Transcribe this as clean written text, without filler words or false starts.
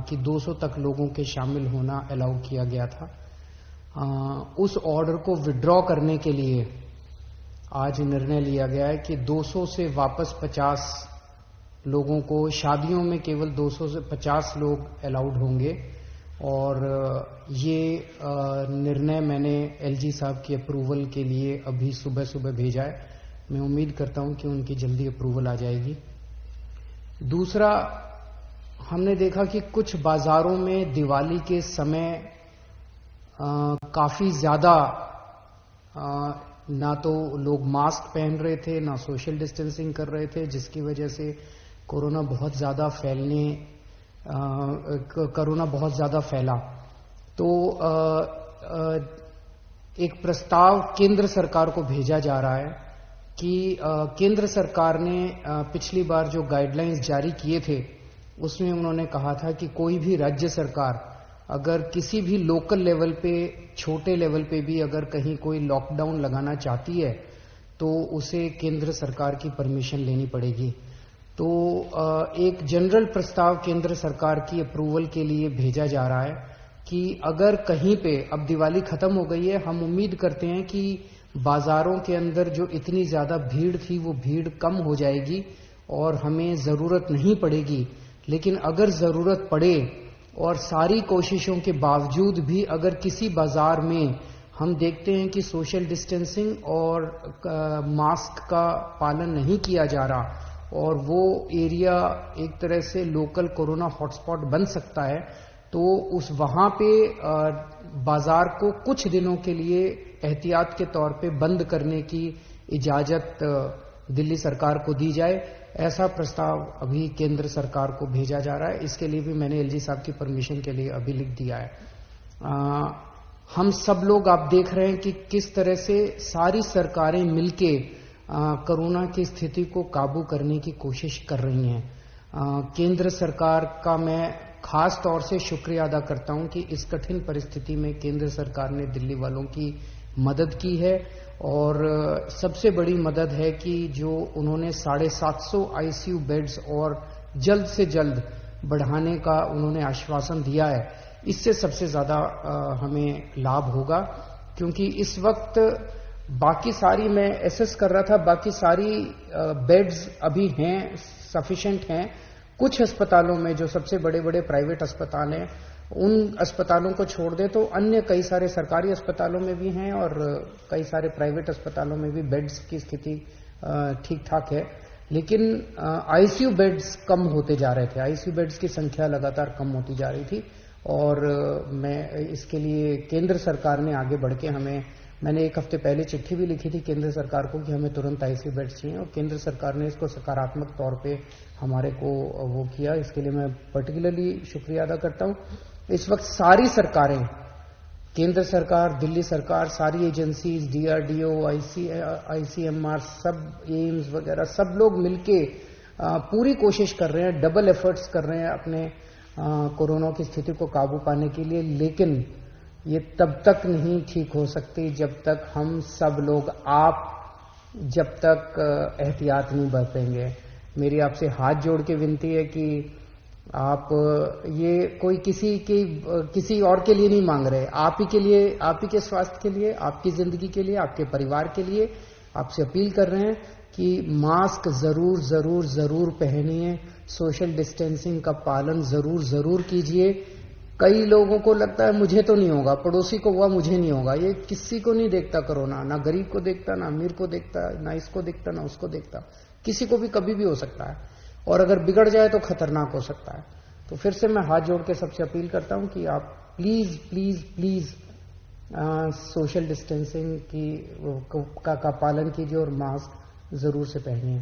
कि 200 तक लोगों के शामिल होना अलाउ किया गया था। उस ऑर्डर को विड्रॉ करने के लिए आज निर्णय लिया गया है कि 200 से वापस 50 लोगों को, शादियों में केवल 200 से 50 लोग अलाउड होंगे। और ये निर्णय मैंने एलजी साहब की अप्रूवल के लिए अभी सुबह सुबह भेजा है। मैं उम्मीद करता हूं कि उनकी जल्दी अप्रूवल आ जाएगी। दूसरा, हमने देखा कि कुछ बाजारों में दिवाली के समय काफी ज्यादा ना तो लोग मास्क पहन रहे थे, ना सोशल डिस्टेंसिंग कर रहे थे, जिसकी वजह से कोरोना बहुत ज्यादा फैला। तो एक प्रस्ताव केंद्र सरकार को भेजा जा रहा है कि केंद्र सरकार ने पिछली बार जो गाइडलाइंस जारी किए थे उसमें उन्होंने कहा था कि कोई भी राज्य सरकार अगर किसी भी लोकल लेवल पे, छोटे लेवल पे भी अगर कहीं कोई लॉकडाउन लगाना चाहती है तो उसे केंद्र सरकार की परमिशन लेनी पड़ेगी। तो एक जनरल प्रस्ताव केंद्र सरकार की अप्रूवल के लिए भेजा जा रहा है कि अगर कहीं पे, अब दिवाली खत्म हो गई है, हम उम्मीद करते हैं कि बाजारों के अंदर जो इतनी ज्यादा भीड़ थी वो भीड़ कम हो जाएगी और हमें जरूरत नहीं पड़ेगी। लेकिन अगर जरूरत पड़े और सारी कोशिशों के बावजूद भी अगर किसी बाजार में हम देखते हैं कि सोशल डिस्टेंसिंग और मास्क का पालन नहीं किया जा रहा और वो एरिया एक तरह से लोकल कोरोना हॉटस्पॉट बन सकता है, तो वहां पे बाजार को कुछ दिनों के लिए एहतियात के तौर पे बंद करने की इजाजत दिल्ली सरकार को दी जाए। ऐसा प्रस्ताव अभी केंद्र सरकार को भेजा जा रहा है। इसके लिए भी मैंने एलजी साहब की परमिशन के लिए अभी लिख दिया है। हम सब लोग, आप देख रहे हैं कि किस तरह से सारी सरकारें मिलके कोरोना की स्थिति को काबू करने की कोशिश कर रही हैं। केंद्र सरकार का मैं खास तौर से शुक्रिया अदा करता हूं कि इस कठिन परिस्थिति में केंद्र सरकार ने दिल्ली वालों की मदद की है। और सबसे बड़ी मदद है कि जो उन्होंने 750 आईसीयू बेड्स और जल्द से जल्द बढ़ाने का उन्होंने आश्वासन दिया है। इससे सबसे ज्यादा हमें लाभ होगा, क्योंकि इस वक्त बाकी सारी, मैं एसेस कर रहा था, बाकी सारी बेड्स अभी हैं, सफिशिएंट हैं। कुछ अस्पतालों में, जो सबसे बड़े बड़े प्राइवेट अस्पताल हैं, उन अस्पतालों को छोड़ दे तो अन्य कई सारे सरकारी अस्पतालों में भी हैं और कई सारे प्राइवेट अस्पतालों में भी बेड्स की स्थिति ठीक ठाक है। लेकिन आईसीयू बेड्स कम होते जा रहे थे, आईसीयू बेड्स की संख्या लगातार कम होती जा रही थी। और मैं इसके लिए केंद्र सरकार ने आगे बढ़ के मैंने एक हफ्ते पहले चिट्ठी भी लिखी थी केंद्र सरकार को कि हमें तुरंत आईसीयू बेड्स चाहिए, और केंद्र सरकार ने इसको सकारात्मक तौर पे हमारे को वो किया। इसके लिए मैं पर्टिकुलरली शुक्रिया अदा करता हूं। इस वक्त सारी सरकारें, केंद्र सरकार, दिल्ली सरकार, सारी एजेंसीज, डीआरडीओ, आईसीएमआर, सब एम्स वगैरह, सब लोग मिलके पूरी कोशिश कर रहे हैं, डबल एफर्ट्स कर रहे हैं अपने कोरोना की स्थिति को काबू पाने के लिए। लेकिन ये तब तक नहीं ठीक हो सकती जब तक हम सब लोग, जब तक एहतियात नहीं बरतेंगे। मेरी आपसे हाथ जोड़ के विनती है कि आप ये कोई किसी और के लिए नहीं मांग रहे, आप ही के लिए, आप ही के स्वास्थ्य के लिए, आपकी जिंदगी के लिए, आपके परिवार के लिए आपसे अपील कर रहे हैं कि मास्क जरूर जरूर जरूर पहनिए, सोशल डिस्टेंसिंग का पालन जरूर जरूर कीजिए। कई लोगों को लगता है मुझे तो नहीं होगा, पड़ोसी को हुआ मुझे नहीं होगा। ये किसी को नहीं देखता कोरोना, ना गरीब को देखता, ना अमीर को देखता, ना इसको देखता, ना उसको देखता। किसी को भी कभी भी हो सकता है, और अगर बिगड़ जाए तो खतरनाक हो सकता है। तो फिर से मैं हाथ जोड़ के सबसे अपील करता हूं कि आप please please please social distancing का पालन कीजिए और मास्क जरूर से पहनिए।